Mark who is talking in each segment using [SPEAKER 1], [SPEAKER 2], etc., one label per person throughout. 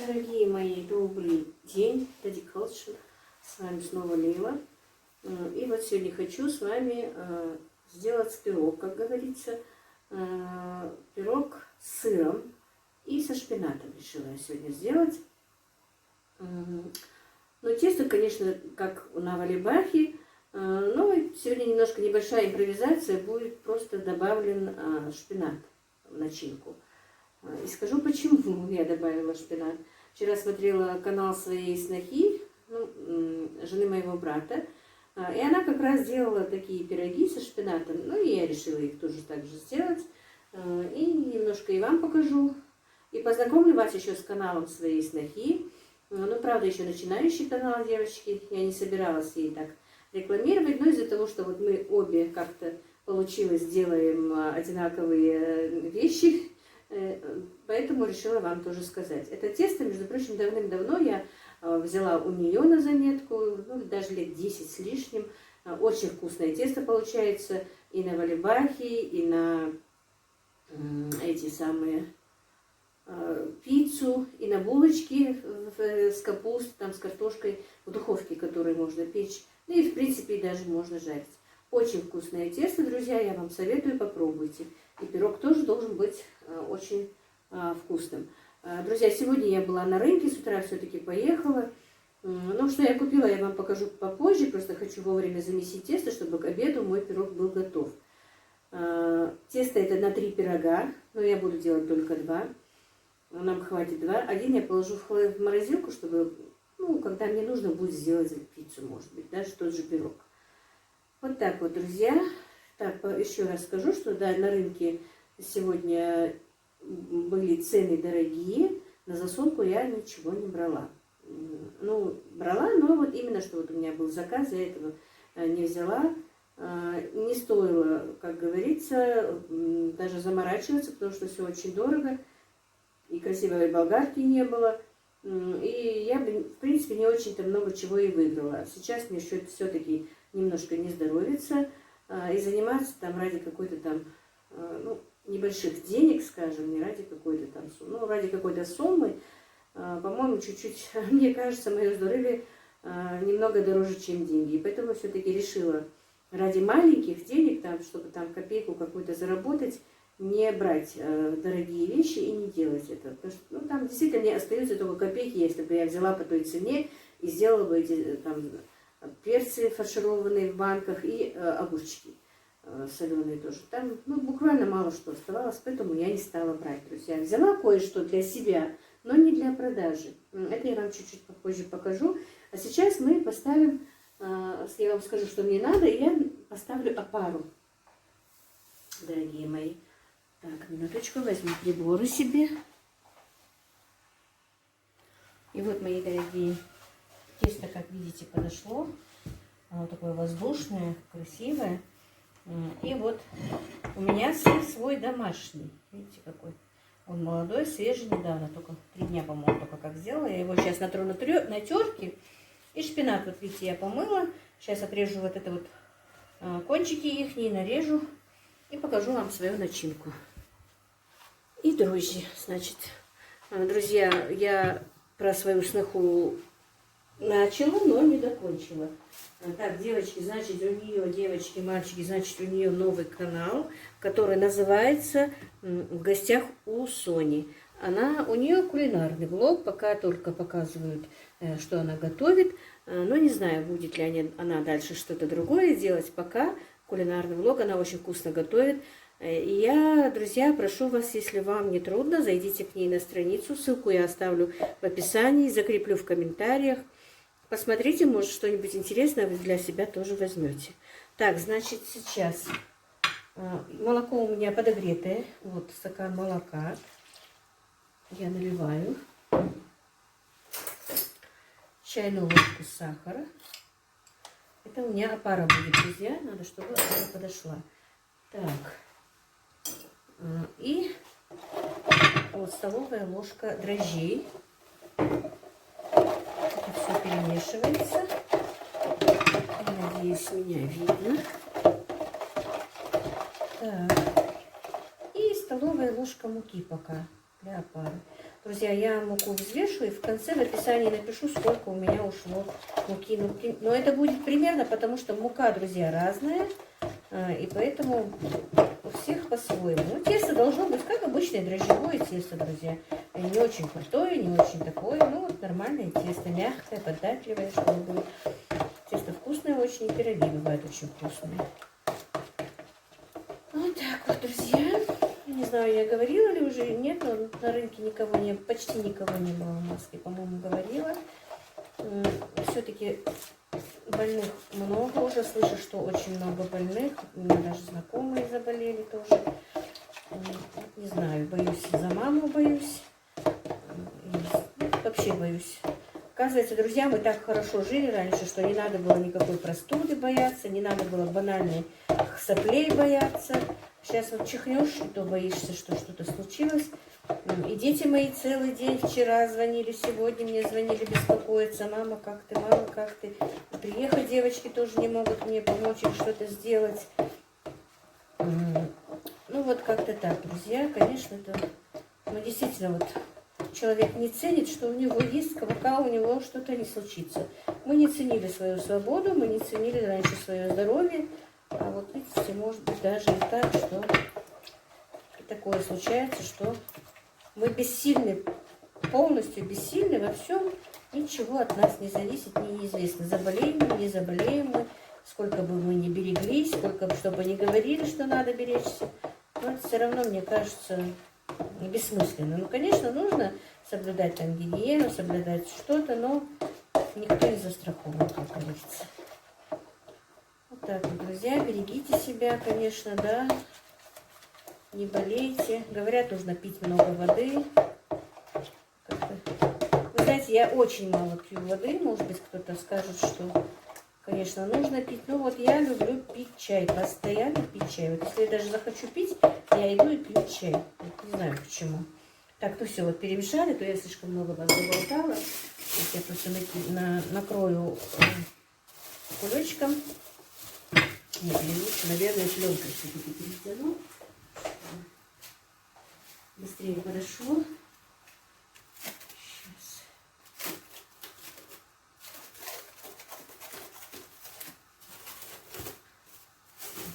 [SPEAKER 1] Дорогие мои, добрый день, Дади Колчен, с вами снова Лейла. И вот сегодня хочу с вами сделать пирог, как говорится, пирог с сыром и со шпинатом решила я сегодня сделать. Но тесто, конечно, как на валибахе, но сегодня немножко небольшая импровизация, будет просто добавлен шпинат в начинку. И скажу, почему я добавила шпинат. Вчера смотрела канал своей снохи, жены моего брата, и она как раз делала такие пироги со шпинатом. Ну и я решила их тоже так же сделать. И немножко и вам покажу. И познакомлю вас еще с каналом своей снохи. Ну, правда, еще начинающий канал, девочки. Я не собиралась ей так рекламировать, но из-за того, что вот мы обе как-то получилось, делаем одинаковые вещи, поэтому решила вам тоже сказать. Это тесто, между прочим, давным-давно я взяла у нее на заметку, даже лет 10 с лишним. Очень вкусное тесто получается и на валибахе, и на эти самые пиццу, и на булочки с капустой, там, с картошкой в духовке, которые можно печь. Ну и в принципе даже можно жарить. Очень вкусное тесто, друзья, я вам советую, попробуйте. И пирог тоже должен быть очень вкусным. Друзья, сегодня я была на рынке, с утра все-таки поехала. Ну, что я купила, я вам покажу попозже. Просто хочу вовремя замесить тесто, чтобы к обеду мой пирог был готов. Тесто это на 3 пирога, но я буду делать только 2. Нам хватит 2. Один я положу в морозилку, чтобы, когда мне нужно будет сделать пиццу, может быть, даже тот же пирог. Вот так вот, друзья. Так, еще раз скажу, что да, на рынке сегодня были цены дорогие. На засолку я ничего не брала. Ну, брала, но вот именно, что вот у меня был заказ, я этого не взяла. Не стоило, как говорится, даже заморачиваться, потому что все очень дорого. И красивой болгарки не было. И я, в принципе, не очень-то много чего и выиграла. Сейчас мне все-таки немножко не здоровится. И заниматься там ради какой-то там, небольших денег, скажем, не ради какой-то там суммы, ради какой-то суммы, по-моему, чуть-чуть, мне кажется, мое здоровье немного дороже, чем деньги. И поэтому все-таки решила ради маленьких денег, там, чтобы там копейку какую-то заработать, не брать дорогие вещи и не делать это. Потому что, там действительно мне остаются только копейки, если бы я взяла по той цене и сделала бы эти там перцы фаршированные в банках и огурчики соленые тоже. Там буквально мало что оставалось, поэтому я не стала брать. Друзья, взяла кое-что для себя, но не для продажи. Это я вам чуть-чуть попозже покажу. А сейчас мы поставим, я вам скажу, что мне надо, и я поставлю опару, дорогие мои. Так, минуточку, возьму приборы себе. И вот, мои дорогие, тесто, как видите, подошло. Оно такое воздушное, красивое. И вот у меня сыр свой домашний. Видите, какой он молодой, свежий, недавно. Только 3 дня, по-моему, только как сделала. Я его сейчас натру на терке. И шпинат, вот видите, я помыла. Сейчас отрежу вот это вот кончики их, нарежу. И покажу вам свою начинку. И дрожжи, значит. Друзья, я про свою сноху начала, но не докончила. Так, девочки, значит, у нее, девочки, мальчики, значит, у нее новый канал, который называется «В гостях у Сони». У нее кулинарный влог, пока только показывают, что она готовит. Но не знаю, будет ли она дальше что-то другое делать. Пока кулинарный влог, она очень вкусно готовит. И я, друзья, прошу вас, если вам не трудно, зайдите к ней на страницу. Ссылку я оставлю в описании, закреплю в комментариях. Посмотрите, может, что-нибудь интересное вы для себя тоже возьмете. Так, значит, сейчас молоко у меня подогретое. Вот стакан молока. Я наливаю. Чайную ложку сахара. Это у меня опара будет, друзья. Надо, чтобы она подошла. Так. И вот столовая ложка дрожжей. Это все перемешивается. Я надеюсь, меня видно. Так. И столовая ложка муки пока для опары. Друзья, я муку взвешиваю, и в конце в описании напишу, сколько у меня ушло муки. Но это будет примерно, потому что мука, друзья, разная, и поэтому у всех по-своему. Ну, тесто должно быть как обычное дрожжевое тесто, друзья. Не очень крутое, не очень такое, ну вот нормальное тесто, мягкое, податливое, чтобы было. Тесто вкусное очень, и пироги бывают очень вкусные. Вот так вот, друзья. Не знаю, я говорила ли уже, нет, но на рынке почти никого не было в Москве, по-моему, говорила. Все-таки больных много уже, слышу, что очень много больных. У меня даже знакомые заболели тоже. Не знаю, боюсь за маму, боюсь. Вообще боюсь. Оказывается, друзья, мы так хорошо жили раньше, что не надо было никакой простуды бояться, не надо было банальных соплей бояться. Сейчас вот чихнешь, и то боишься, что что-то случилось. И дети мои целый день вчера звонили, сегодня мне звонили, беспокоятся. Мама, как ты? Мама, как ты? Приехать девочки тоже не могут мне помочь или что-то сделать. Ну вот как-то так, друзья. Конечно, это действительно вот человек не ценит, что у него есть, пока у него что-то не случится. Мы не ценили свою свободу, мы не ценили раньше свое здоровье. А вот видите, может быть даже и так, что такое случается, что мы бессильны, полностью бессильны во всем, ничего от нас не зависит, неизвестно, заболеем мы, не заболеем мы, сколько бы мы ни береглись, сколько бы, чтобы ни говорили, что надо беречься, но это все равно, мне кажется, бессмысленно. Ну, конечно, нужно соблюдать там гигиену, соблюдать что-то, но никто не застрахован, как говорится. Вот так вот, друзья, берегите себя, конечно, да, не болейте. Говорят, нужно пить много воды. Вы знаете, я очень мало пью воды, может быть, кто-то скажет, что, конечно, нужно пить. Но вот я люблю пить чай, постоянно пить чай. Вот если я даже захочу пить, я иду и пью чай. Вот не знаю почему. Так, ну все, вот перемешали, то я слишком много вас заболтала. Сейчас я просто накрою кулечком. Нет, или лучше, наверное, пленкой все-таки перетяну. Быстрее подошло. Сейчас.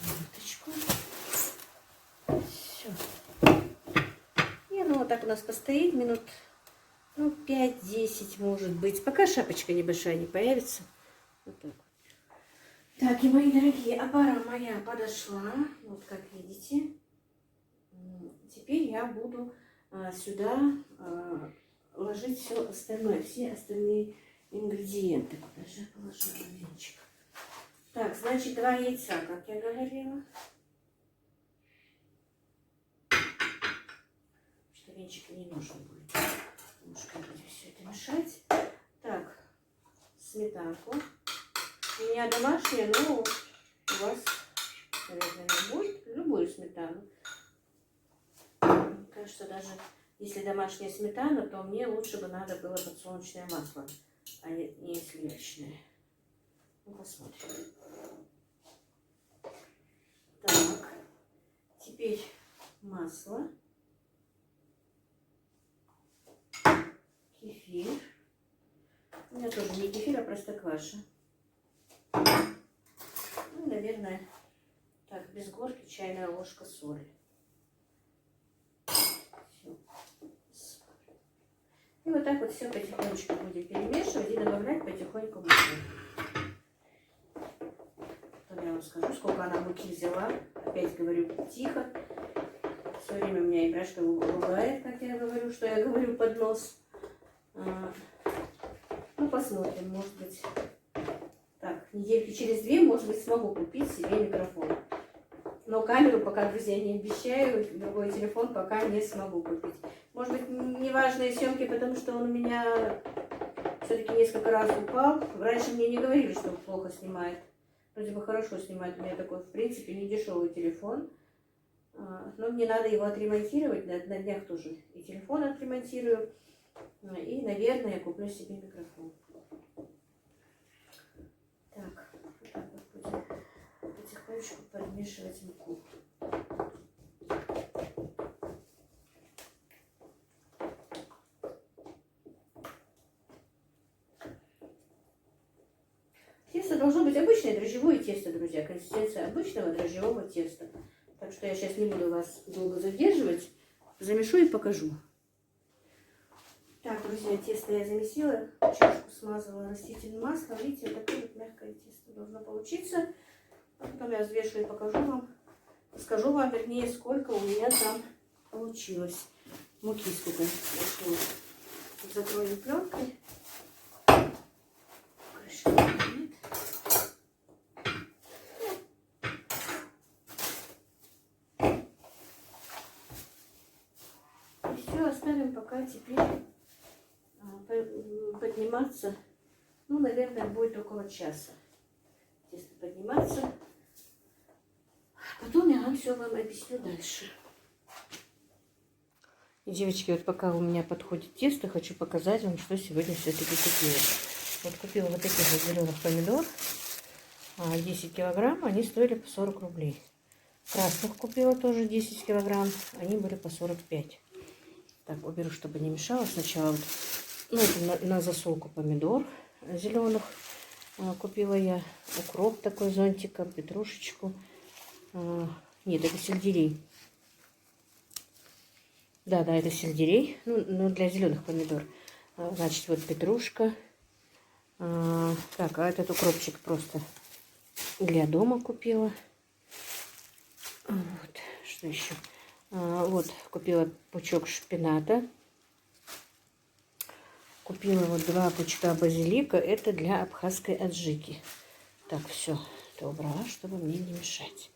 [SPEAKER 1] Минуточку. Все. И ну вот так у нас постоит минут, ну, 5-10 может быть. Пока шапочка небольшая не появится. Вот так. Так, и мои дорогие, опара моя подошла, вот как видите. Теперь я буду сюда ложить все остальное, все остальные ингредиенты. Куда же я положила венчик? Так, значит, 2 яйца, как я говорила. Что венчик не нужен будет. Немножко будем все это мешать. Так, сметанку. У меня домашняя, но у вас, наверное, не будет. Любую сметану. Мне кажется, даже если домашняя сметана, то мне лучше бы надо было подсолнечное масло, а не сливочное. Ну, посмотрим. Так, теперь масло, кефир. У меня тоже не кефир, а простокваша. Ну, наверное, так, без горки чайная ложка соли. Все. И вот так вот все потихонечку будем перемешивать и добавлять потихоньку муку. Потом я вам скажу, сколько она муки взяла. Опять говорю тихо. Все время у меня игрушка ругает, как я говорю, что я говорю под нос. Ну, посмотрим, может быть. Так, недельки через 2, может быть, смогу купить себе микрофон. Но камеру пока, друзья, не обещаю. Другой телефон пока не смогу купить. Может быть, неважные съемки, потому что он у меня все-таки несколько раз упал. Раньше мне не говорили, что он плохо снимает. Вроде бы хорошо снимает. У меня такой, в принципе, не дешевый телефон. Но мне надо его отремонтировать. На днях тоже и телефон отремонтирую. И, наверное, я куплю себе микрофон. Так, вот так вот будем потихонечку подмешивать муку. Тесто должно быть обычное дрожжевое тесто, друзья. Консистенция обычного дрожжевого теста. Так что я сейчас не буду вас долго задерживать. Замешу и покажу. Так, друзья, тесто я замесила. Чашку смазала растительным маслом. Видите, такое вот мягкое тесто должно получиться. А потом я взвешу и покажу вам. Скажу вам, вернее, сколько у меня там получилось. Муки сколько пошло. Закроем пленкой. И все, оставим пока теперь подниматься. Ну, наверное, будет около часа. Тесто подниматься. Потом я вам все вам объясню дальше. И, девочки, вот пока у меня подходит тесто, хочу показать вам, что сегодня все-таки купила. Вот купила вот таких вот зеленых помидор. 10 килограмм, они стоили по 40 рублей. Красных купила тоже 10 килограмм, они были по 45. Так, уберу, чтобы не мешало. Сначала вот, ну, это на засолку помидор зеленых купила я. Укроп такой зонтиком, петрушечку. Нет, это сельдерей. Да, это сельдерей. Ну, для зеленых помидор. Значит, вот петрушка. Так, а этот укропчик просто для дома купила. Вот, что еще? Вот, купила пучок шпината. Купила вот 2 пучка базилика. Это для абхазской аджики. Так, все, это убрала, чтобы мне не мешать.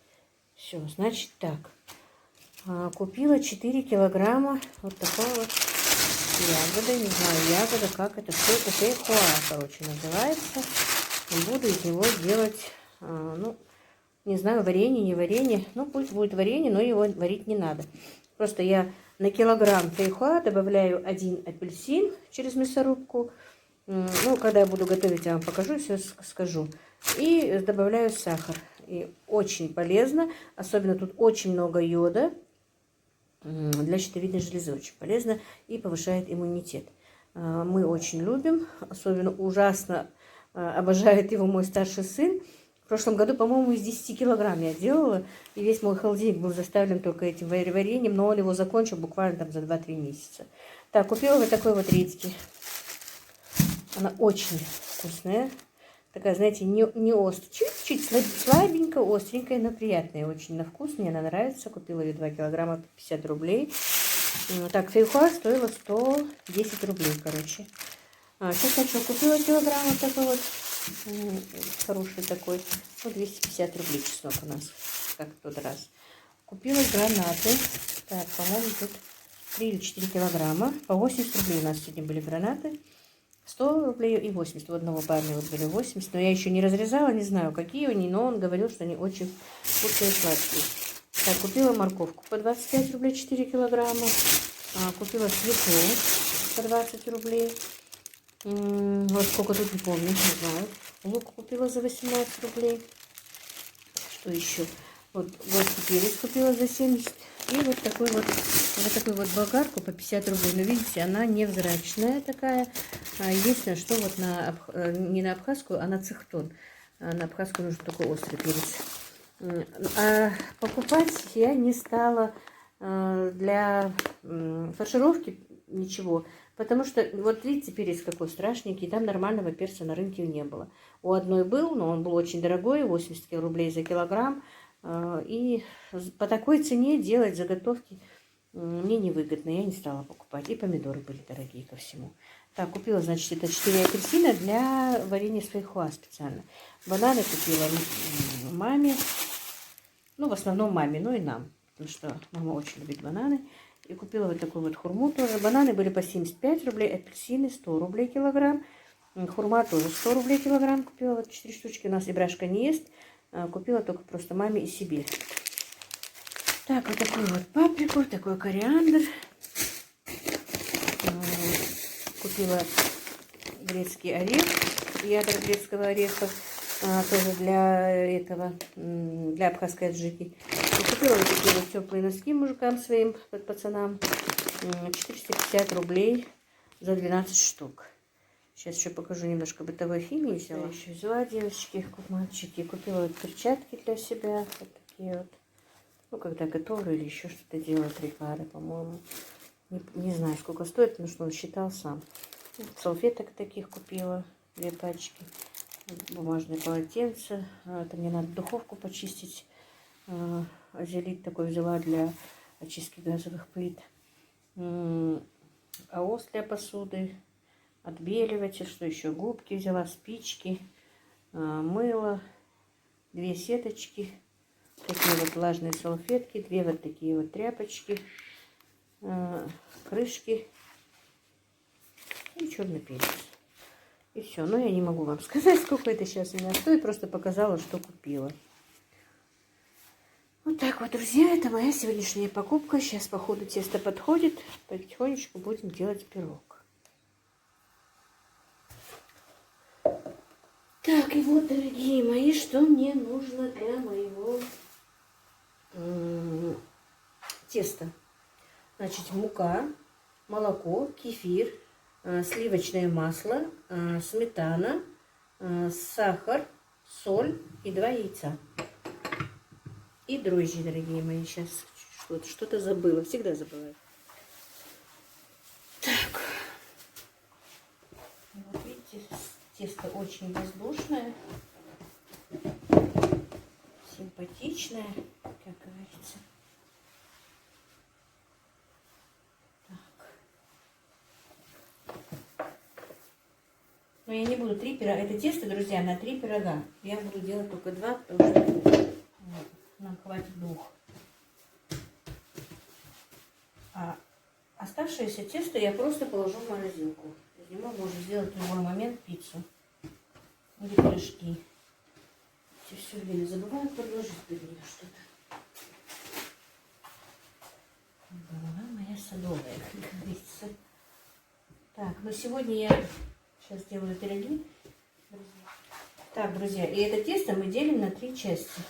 [SPEAKER 1] Все, значит так. Купила 4 килограмма вот такого вот ягоды. Не знаю, ягода, как это. Все это фейхоа, короче, называется. И буду из него делать, ну, не знаю, варенье, не варенье. Ну, пусть будет варенье, но его варить не надо. Просто я на килограмм фейхоа добавляю 1 апельсин через мясорубку. Ну, когда я буду готовить, я вам покажу, все скажу. И добавляю сахар. И очень полезно. Особенно тут очень много йода. Для щитовидной железы очень полезно. И повышает иммунитет. Мы очень любим. Особенно ужасно обожает его мой старший сын. В прошлом году, по-моему, из 10 килограмм я делала. И весь мой холодильник был заставлен только этим вареньем. Но он его закончил буквально там за 2-3 месяца. Так, купила вот такой вот редьки. Она очень вкусная. Такая, знаете, не острая. Чуть-чуть слабенькая, остренькая, но приятная. Очень на вкус. Мне она нравится. Купила ее 2 килограмма по 50 рублей. Так, фейхоа стоила 110 рублей, короче. Сейчас еще купила килограмм вот такой вот. Хороший такой. Вот 250 рублей чеснок у нас. Как в тот раз. Купила гранаты. Так, по-моему, тут 3 или 4 килограмма. По 80 рублей у нас сегодня были гранаты. 100 рублей и 80. У одного парня вот были 80. Но я еще не разрезала, не знаю, какие они. Но он говорил, что они очень вкусные и сладкие. Так, купила морковку по 25 рублей 4 килограмма. Купила свеклу по 20 рублей. Вот сколько тут, не помню, не знаю. Лук купила за 18 рублей. Что еще? Вот горький перец купила за 70. И вот такую вот болгарку по 50 рублей. Но видите, она невзрачная такая. Единственное, что вот не на абхазскую, а на цихтон. На абхазскую нужен такой острый перец. А покупать я не стала для фаршировки ничего. Потому что, вот видите, перец какой страшненький. Там нормального перца на рынке не было. У одной был, но он был очень дорогой. 80 рублей за килограмм. И по такой цене делать заготовки мне невыгодно. Я не стала покупать. И помидоры были дорогие ко всему. Так, купила, значит, это 4 апельсина для варенья с фейхоа специально. Бананы купила маме. Ну, в основном маме, но и нам. Потому что мама очень любит бананы. И купила вот такую вот хурму тоже. Бананы были по 75 рублей, апельсины 100 рублей килограмм. Хурма тоже 100 рублей килограмм купила. Вот 4 штучки. У нас и Брашка не ест. Купила только просто маме и себе. Так, вот такую вот паприку, такой кориандр. Купила грецкий орех, ядра грецкого ореха, тоже для абхазской аджики. Купила вот такие вот теплые носки мужикам своим, пацанам. 450 рублей за 12 штук. Сейчас еще покажу немножко бытовой химии взяла. Еще взяла, девочки, мальчики. Купила вот перчатки для себя. Вот такие вот. Ну, когда готовлю или еще что-то делаю, 3 пары, по-моему. Не знаю, сколько стоит, потому что он считал сам. Салфеток таких купила, 2 пачки. Бумажные полотенца. Это мне надо духовку почистить. Азелит такой взяла для очистки газовых плит. АОС для посуды. Отбеливатель, что еще? Губки взяла, спички, мыло, 2 сеточки, такие вот влажные салфетки, 2 вот такие вот тряпочки, крышки и черный перец. И все. Но я не могу вам сказать, сколько это сейчас у меня стоит, просто показала, что купила. Вот так вот, друзья, это моя сегодняшняя покупка. Сейчас, по ходу, тесто подходит, потихонечку будем делать пирог. Так, и вот, дорогие мои, что мне нужно для моего теста. Значит, мука, молоко, кефир, сливочное масло, сметана, сахар, соль и 2 яйца. И дрожжи, дорогие мои. Сейчас что-то забыла, всегда забываю. Так, вот видите, тесто очень воздушное, симпатичное, как говорится. Так. Но я не буду 3 пирога. Это тесто, друзья, на 3 пирога. Я буду делать только 2, потому что нам хватит 2. А оставшееся тесто я просто положу в морозилку. Из него можно сделать в любой момент пиццу или пирожки. Я все время забываю подложить под нее что-то. Голова моя садовая, как говорится. Так, но сегодня я сейчас делаю пироги. Так, друзья, и это тесто мы делим на 3 части.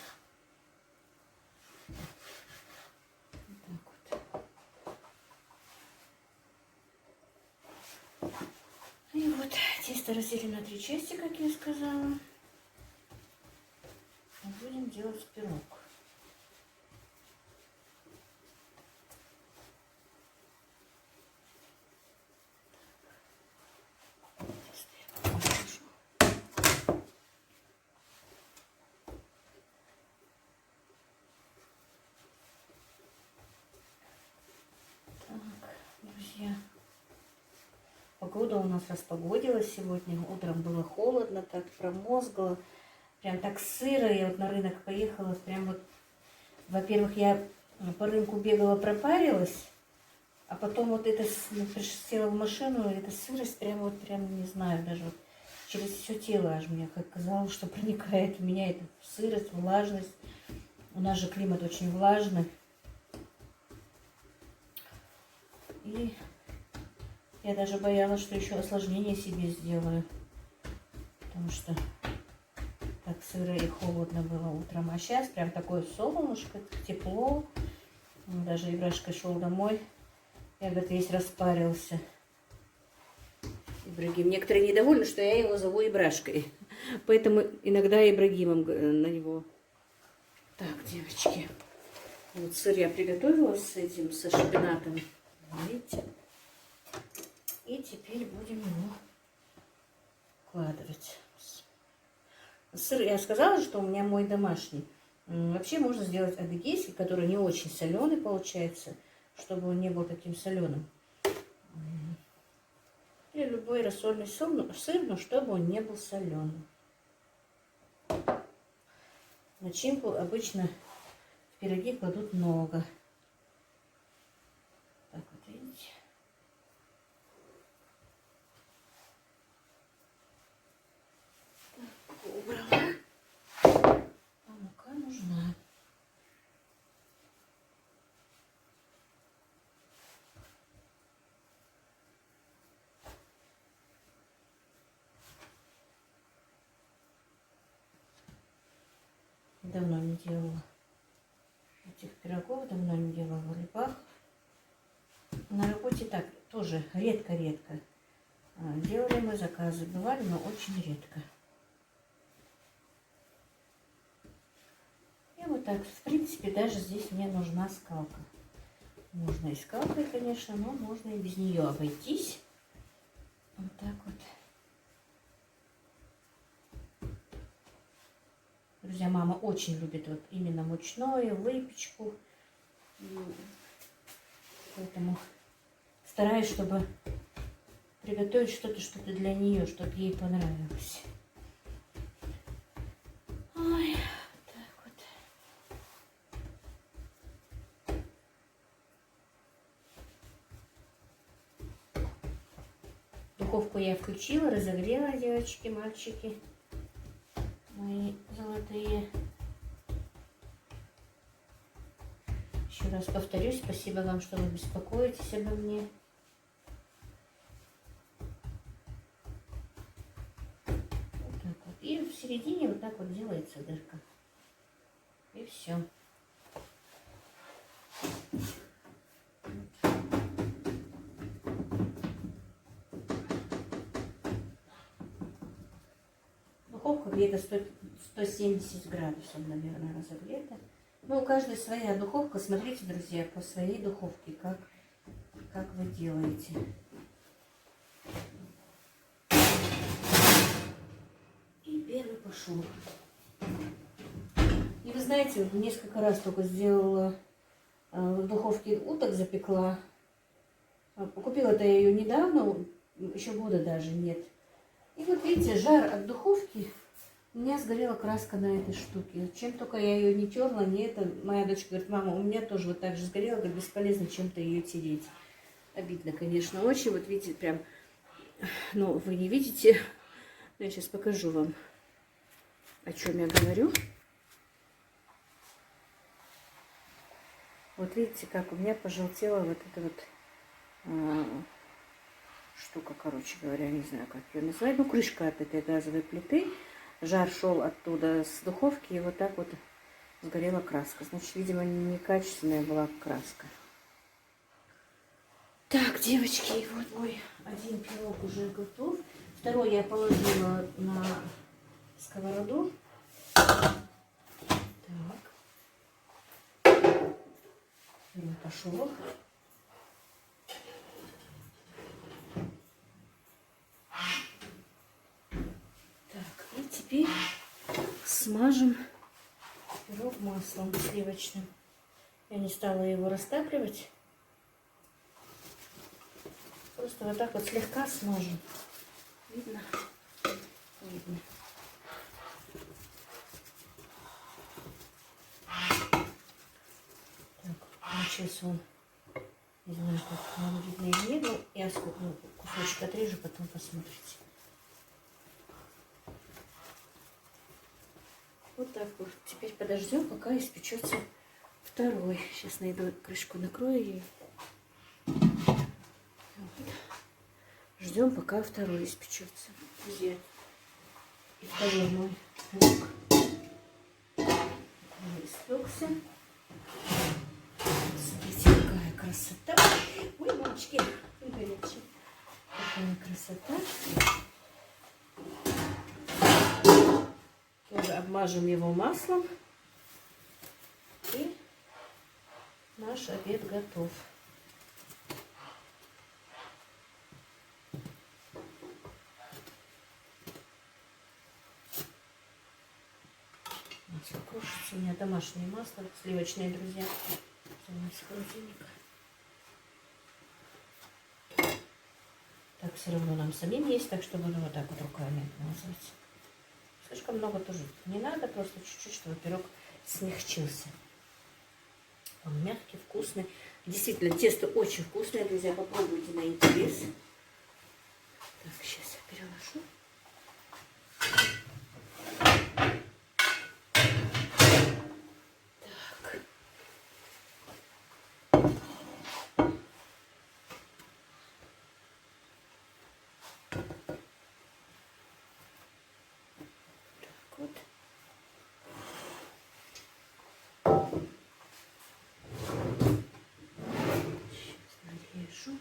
[SPEAKER 1] И вот тесто разделим на 3 части, как я сказала. И будем делать пирог. Так, друзья. Погода у нас распогодилась сегодня. Утром было холодно, так промозгло. Прям так сыро. Я вот на рынок поехала. Прям вот, во-первых, я по рынку бегала, пропарилась. А потом вот это, села в машину, эта сырость прям вот, прям не знаю, даже вот через все тело аж мне как казалось, что проникает в меня эта сырость, влажность. У нас же климат очень влажный. И я даже боялась, что еще осложнение себе сделаю. Потому что так сыро и холодно было утром. А сейчас прям такое солнышко, тепло. Даже Ибрашка шел домой. Я, говорит, весь распарился. Ибрагим. Некоторые недовольны, что я его зову Ибрашкой. Поэтому иногда Ибрагимом на него. Так, девочки. Вот сыр я приготовила с этим, со шпинатом. Видите? И теперь будем его вкладывать. Сыр, я сказала, что у меня мой домашний. Вообще можно сделать адыгейский, который не очень соленый получается, чтобы он не был таким соленым. Или любой рассольный сыр, но чтобы он не был соленым. Начинку обычно в пироги кладут много. Так вот, видите? Так, убрала. А мука нужна. Давно не делала этих пирогов, давно не делала рыбах. На работе так тоже редко-редко. Делали мы заказы, бывали, но очень редко. И вот так, в принципе, даже здесь мне нужна скалка. Можно и скалкой, конечно, но можно и без нее обойтись. Вот так вот. Друзья, мама очень любит вот именно мучное, выпечку. Поэтому стараюсь, чтобы приготовить что-то для нее, чтобы ей понравилось. Ой, так вот. Духовку я включила, разогрела, девочки, мальчики. Мои золотые. Еще раз повторюсь, спасибо вам, что вы беспокоитесь обо мне. Вот так вот. И в середине вот так вот делается дырка. И все. Духовка где-то 170 градусов, наверное, разогрета. Ну, у каждой своя духовка. Смотрите, друзья, по своей духовке, как вы делаете. И первый пошел. И вы знаете, вот несколько раз только сделала в духовке уток, запекла. Купила-то я ее недавно, еще года даже нет. И вот видите, жар от духовки, у меня сгорела краска на этой штуке. Чем только я ее не терла, не это. Моя дочка говорит: мама, у меня тоже вот так же сгорела, говорит, бесполезно чем-то ее тереть. Обидно, конечно, очень. Вот видите, прям, ну, вы не видите. Но я сейчас покажу вам, о чем я говорю. Вот видите, как у меня пожелтела вот эта вот штука, короче говоря, не знаю, как ее назвать. Ну, крышка от этой газовой плиты. Жар шел оттуда с духовки, и вот так вот сгорела краска. Значит, видимо, некачественная была краска. Так, девочки, вот мой один пирог уже готов. Второй я положила на сковороду. Так. Первый пошел. Теперь смажем пирог маслом сливочным. Я не стала его растапливать. Просто вот так вот слегка смажем. Видно? Видно. Так, получился он. Не знаю, как вам видно или нет. Но я кусочек отрежу, потом посмотрите. Вот так вот. Теперь подождем, пока испечется второй. Сейчас найду крышку, накрою ее. Вот. Ждем, пока второй испечется. Друзья. И второй мой пирог испекся. Смотрите, какая красота. Ой, мальчики, горячие. Какая красота. Тоже обмажем его маслом. И наш обед готов. Масло кружится. У меня домашнее масло, сливочное, друзья. Из холодильника. Так, все равно нам самим есть, так что буду вот так вот руками отмазывать. Слишком много тоже не надо, просто чуть-чуть, чтобы пирог смягчился. Он мягкий, вкусный. Действительно, тесто очень вкусное, друзья. Попробуйте на интерес. Так, сейчас я переложу. Вот. Сейчас нарежу.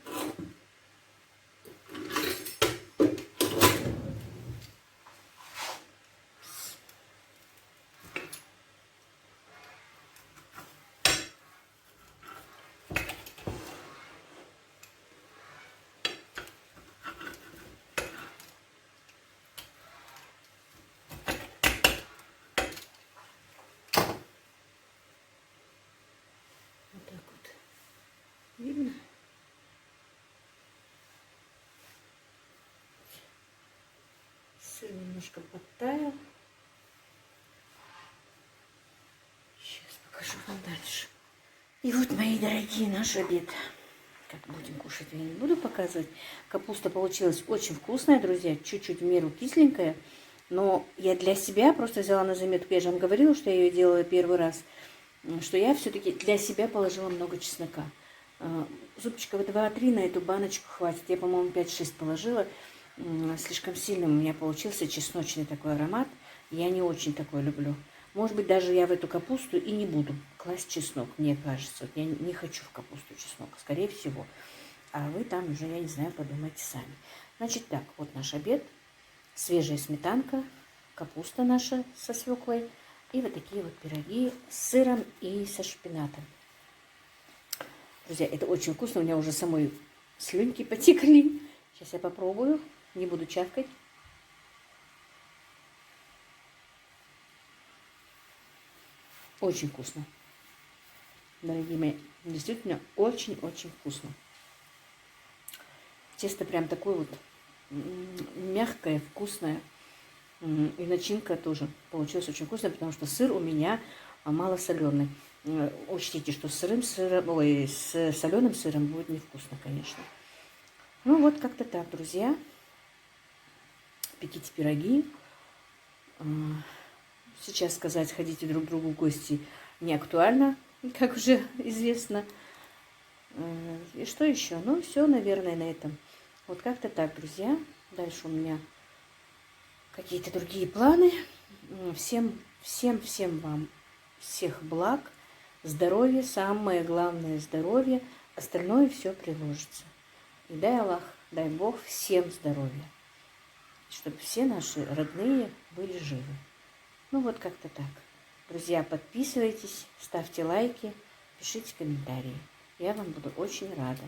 [SPEAKER 1] Сыр немножко подтаял. Сейчас покажу вам дальше. И вот, мои дорогие, наш обед. Как будем кушать, я не буду показывать. Капуста получилась очень вкусная, друзья. Чуть-чуть в меру кисленькая. Но я для себя просто взяла на заметку. Я же вам говорила, что я ее делала первый раз. Что я все-таки для себя положила много чеснока. Зубчиков 2-3 на эту баночку хватит. Я, по-моему, 5-6 положила. Слишком сильным у меня получился чесночный такой аромат. Я не очень такой люблю. Может быть, даже я в эту капусту и не буду класть чеснок, мне кажется. Вот я не хочу в капусту чеснок, скорее всего. А вы там уже, я не знаю, подумайте сами. Значит так, вот наш обед. Свежая сметанка, капуста наша со свеклой. И вот такие вот пироги с сыром и со шпинатом. Друзья, это очень вкусно. У меня уже самой слюнки потекли. Сейчас я попробую. Не буду чавкать. Очень вкусно. Дорогие мои, действительно очень-очень вкусно. Тесто прям такое вот мягкое, вкусное. И начинка тоже получилась очень вкусная, потому что сыр у меня малосоленый. Учтите, что с сырым сыром, ой, с соленым сыром будет невкусно, конечно. Ну вот как-то так, друзья. Пеките пироги. Сейчас сказать, ходите друг к другу в гости не актуально, как уже известно. И что еще? Ну, все, наверное, на этом. Вот как-то так, друзья. Дальше у меня какие-то другие планы. Всем вам всех благ, здоровья, самое главное здоровье. Остальное все приложится. И дай Аллах, дай Бог всем здоровья. Чтобы все наши родные были живы. Ну вот как-то так. Друзья, подписывайтесь, ставьте лайки, пишите комментарии. Я вам буду очень рада.